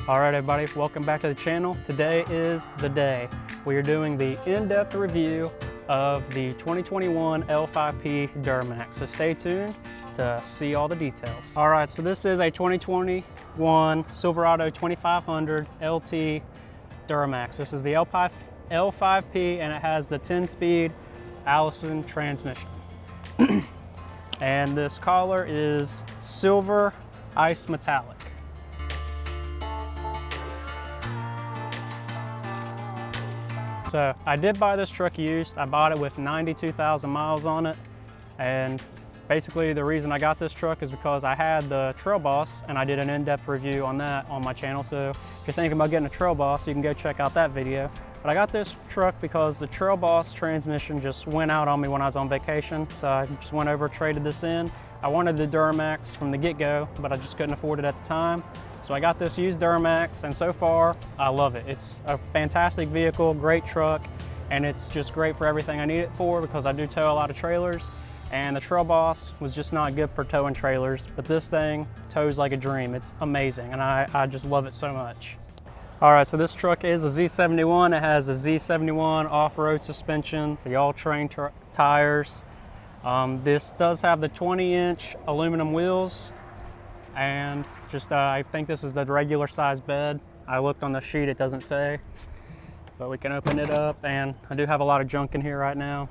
All right, everybody, welcome back to the channel. Today is the day. We are doing the in-depth review of the 2021 L5P Duramax. So stay tuned to see all the details. All right, so this is a 2021 Silverado 2500 LT Duramax. This is the L5P and it has the 10-speed Allison transmission. And this color is silver ice metallic. So I did buy this truck used. I bought it with 92,000 miles on it. And basically the reason I got this truck is because I had the Trail Boss and I did an in-depth review on that on my channel. So if you're thinking about getting a Trail Boss, you can go check out that video. But I got this truck because the Trail Boss transmission just went out on me when I was on vacation. So I just went over, traded this in. I wanted the Duramax from the get-go, but I just couldn't afford it at the time. So I got this used Duramax, and so far, I love it. It's a fantastic vehicle, great truck, and it's just great for everything I need it for because I do tow a lot of trailers, and the Trail Boss was just not good for towing trailers, but this thing tows like a dream. It's amazing, and I just love it so much. All right, so this truck is a Z71. It has a Z71 off-road suspension, the all-terrain tires. This does have the 20-inch aluminum wheels, and just I think this is the regular size bed. I looked on the sheet, it doesn't say, but we can open it up, and I do have a lot of junk in here right now.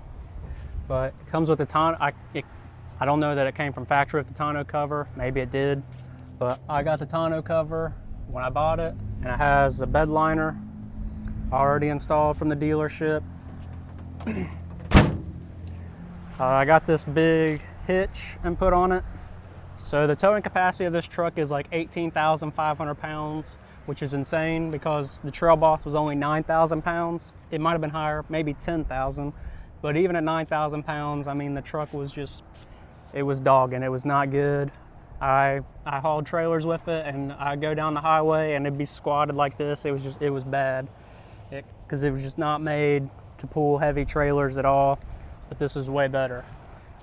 But it comes with the tonneau. I don't know that it came from factory with the tonneau cover. Maybe it did, but I got the tonneau cover when I bought it, and it has a bed liner already installed from the dealership. I got this big hitch and put on it. So the towing capacity of this truck is like 18,500 pounds, which is insane because the Trail Boss was only 9,000 pounds. It might have been higher, maybe 10,000, but even at 9,000 pounds, I mean, the truck was just, it was dogging. It was not good. I hauled trailers with it, and I go down the highway and it'd be squatted like this. It was bad because it was just not made to pull heavy trailers at all, but this was way better.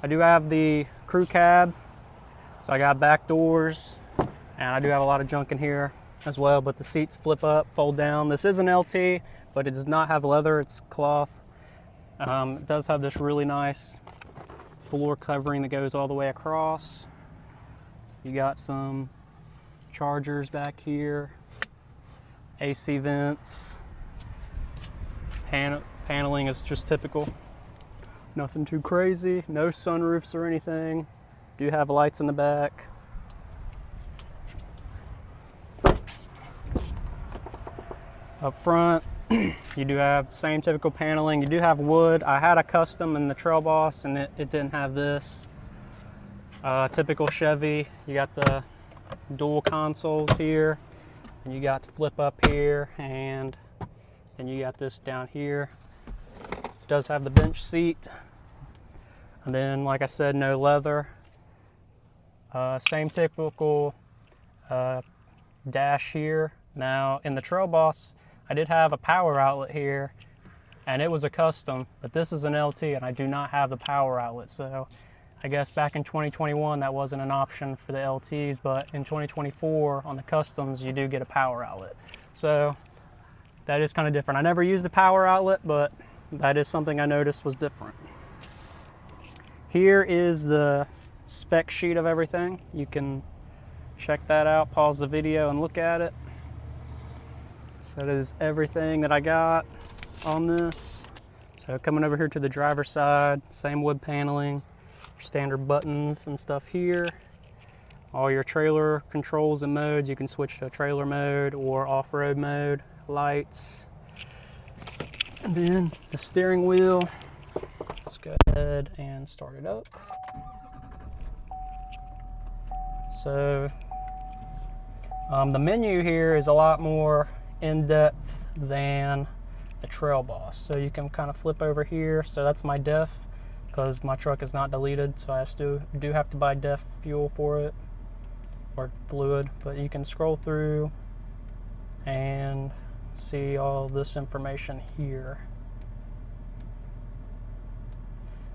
I do have the crew cab. So I got back doors, and I do have a lot of junk in here as well, but the seats flip up, fold down. This is an LT, but it does not have leather, it's cloth. It does have this really nice floor covering that goes all the way across. You got some chargers back here, AC vents. Paneling is just typical. Nothing too crazy, no sunroofs or anything. Do have lights in the back. Up front, you do have same typical paneling. You do have wood. I had a custom in the Trail Boss, and it didn't have this. Typical Chevy. You got the dual consoles here, and you got the flip up here, and then you got this down here. It does have the bench seat, and then, like I said, no leather. Same typical dash here. Now in the Trail Boss, I did have a power outlet here, and it was a custom, but this is an LT and I do not have the power outlet. So I guess back in 2021 that wasn't an option for the LTs, but in 2024 on the customs you do get a power outlet. So that is kind of different. I never used the power outlet, but that is something I noticed was different. Here is the spec sheet of everything. You can check that out, pause the video and look at it. So that is everything that I got on this. So coming over here to the driver's side, same wood paneling, your standard buttons and stuff here. All your trailer controls and modes, you can switch to trailer mode or off-road mode, lights. And then the steering wheel. Let's go ahead and start it up. So the menu here is a lot more in-depth than the Trail Boss. So you can kind of flip over here. So that's my DEF because my truck is not deleted. So I do have to buy DEF fuel for it, or fluid, but you can scroll through and see all this information here,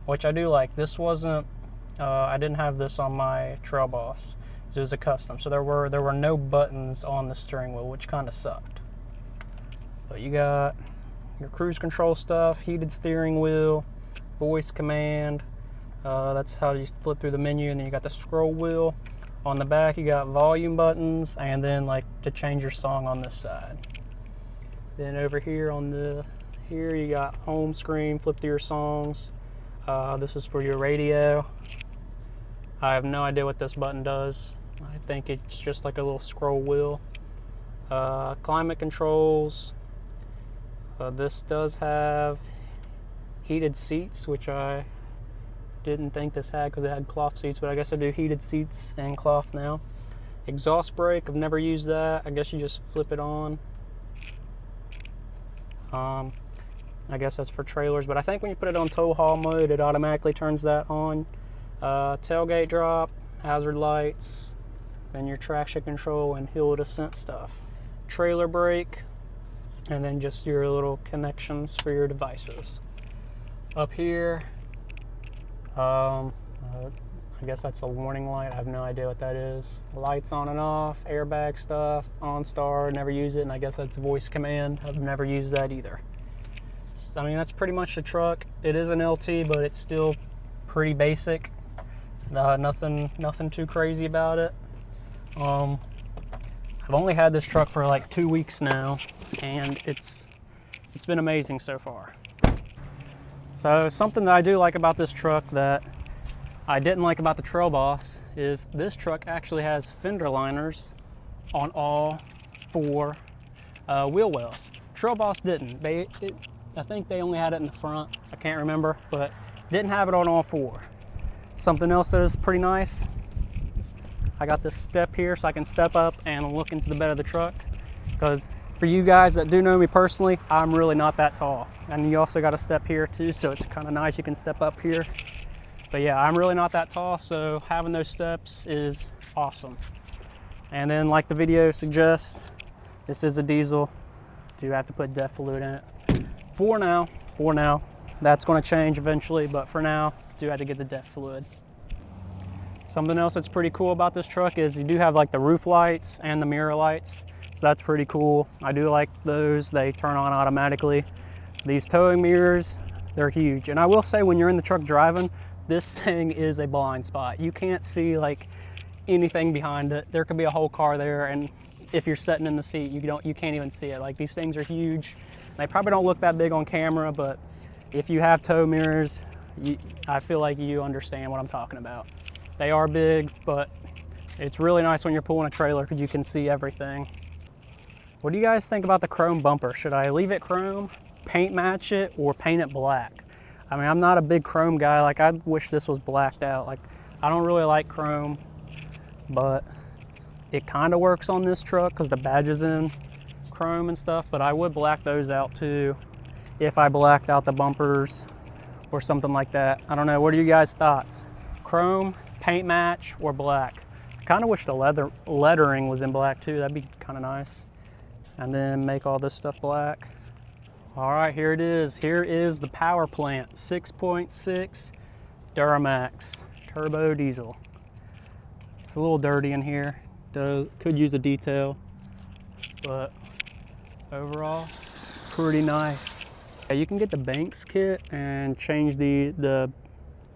which I do like. This wasn't, I didn't have this on my Trail Boss. It was a custom, so there were no buttons on the steering wheel, which kind of sucked. But you got your cruise control stuff, heated steering wheel, voice command. That's how you flip through the menu, and then you got the scroll wheel. On the back, you got volume buttons, and then like to change your song on this side. Then over here here you got home screen, flip through your songs. This is for your radio. I have no idea what this button does. I think it's just like a little scroll wheel. Climate controls. This does have heated seats, which I didn't think this had because it had cloth seats, but I guess I do heated seats and cloth now. Exhaust brake, I've never used that. I guess you just flip it on. I guess that's for trailers, but I think when you put it on tow haul mode, it automatically turns that on. Tailgate drop, hazard lights, then your traction control and hill descent stuff. Trailer brake, and then just your little connections for your devices. Up here, I guess that's a warning light. I have no idea what that is. Lights on and off, airbag stuff, OnStar, never use it, and I guess that's voice command. I've never used that either. I mean, that's pretty much the truck. It is an LT, but it's still pretty basic. Nothing too crazy about it. I've only had this truck for like 2 weeks now, and it's been amazing so far. So something that I do like about this truck that I didn't like about the Trail Boss is this truck actually has fender liners on all 4 wheel wells. Trail Boss didn't. I think they only had it in the front. I can't remember, but didn't have it on all 4. Something else that is pretty nice, I got this step here so I can step up and look into the bed of the truck. Because for you guys that do know me personally, I'm really not that tall. And you also got a step here too, so it's kind of nice. You can step up here. But yeah, I'm really not that tall, so having those steps is awesome. And then like the video suggests, this is a diesel. Do have to put DEF fluid in it. For now. That's going to change eventually, but for now, do have to get the DEF fluid. Something else that's pretty cool about this truck is you do have like the roof lights and the mirror lights. So that's pretty cool. I do like those. They turn on automatically. These towing mirrors, they're huge. And I will say when you're in the truck driving, this thing is a blind spot. You can't see like anything behind it. There could be a whole car there, and if you're sitting in the seat, you can't even see it. Like, these things are huge. They probably don't look that big on camera, but if you have tow mirrors, I feel like you understand what I'm talking about. They are big, but it's really nice when you're pulling a trailer because you can see everything. What do you guys think about the chrome bumper? Should I leave it chrome, paint match it, or paint it black? I mean, I'm not a big chrome guy. Like, I wish this was blacked out. Like, I don't really like chrome, but it kind of works on this truck because the badge is in chrome and stuff, but I would black those out too if I blacked out the bumpers or something like that. I don't know, what are you guys' thoughts? Chrome, paint match, or black? I kind of wish the lettering was in black too. That'd be kind of nice. And then make all this stuff black. All right, here it is. Here is the power plant, 6.6 Duramax turbo diesel. It's a little dirty in here. Could use a detail, but overall, pretty nice. You can get the Banks kit and change the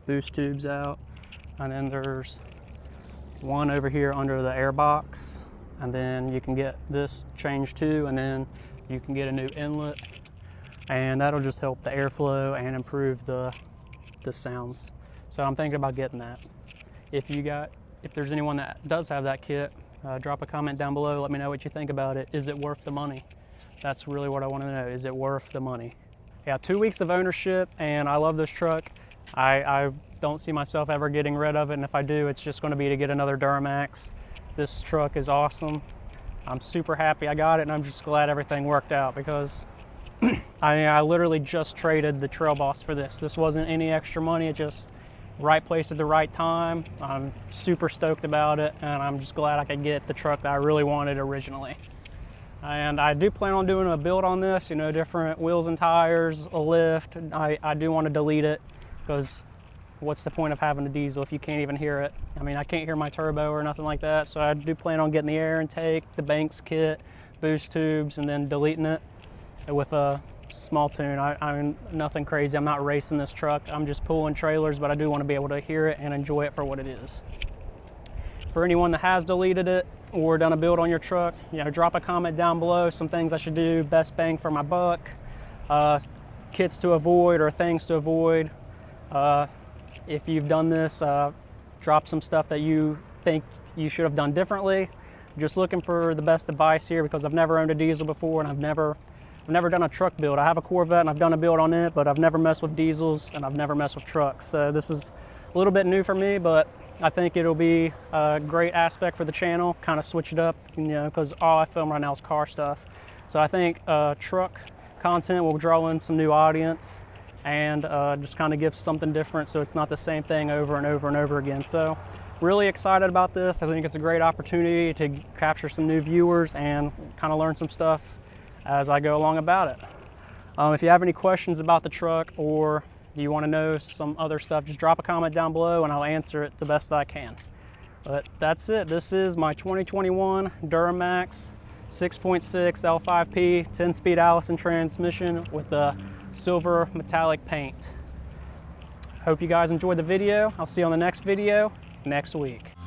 boost tubes out. And then there's one over here under the air box. And then you can get this changed too, and then you can get a new inlet. And that'll just help the airflow and improve the sounds. So I'm thinking about getting that. If there's anyone that does have that kit, drop a comment down below. Let me know what you think about it. Is it worth the money? That's really what I want to know. Is it worth the money? Yeah, 2 weeks of ownership, and I love this truck. I don't see myself ever getting rid of it, and if I do, it's just going to be to get another Duramax. This truck is awesome. I'm super happy I got it, and I'm just glad everything worked out because I literally just traded the Trail Boss for this. This wasn't any extra money. It just right place at the right time. I'm super stoked about it, and I'm just glad I could get the truck that I really wanted originally. And I do plan on doing a build on this, different wheels and tires, a lift. I do want to delete it because what's the point of having a diesel if you can't even hear it? I mean, I can't hear my turbo or nothing like that, so I do plan on getting the air intake, the Banks kit, boost tubes, and then deleting it with a small tune. I mean, nothing crazy. I'm not racing this truck. I'm just pulling trailers, but I do want to be able to hear it and enjoy it for what it is. For anyone that has deleted it or done a build on your truck, you know, drop a comment down below, some things I should do, best bang for my buck, kits to avoid or things to avoid. If you've done this, drop some stuff that you think you should have done differently. I'm just looking for the best advice here because I've never owned a diesel before, and I've never done a truck build. I have a Corvette and I've done a build on it, but I've never messed with diesels and I've never messed with trucks. So this is a little bit new for me, but I think it'll be a great aspect for the channel, kind of switch it up, you know, because all I film right now is car stuff. So I think truck content will draw in some new audience and just kind of give something different so it's not the same thing over and over and over again. So really excited about this. I think it's a great opportunity to capture some new viewers and kind of learn some stuff as I go along about it. If you have any questions about the truck or you want to know some other stuff, just drop a comment down below and I'll answer it the best that I can. But that's it. This is my 2021 Duramax 6.6 L5P 10-speed Allison transmission with the silver metallic paint. Hope you guys enjoyed the video. I'll see you on the next video next week.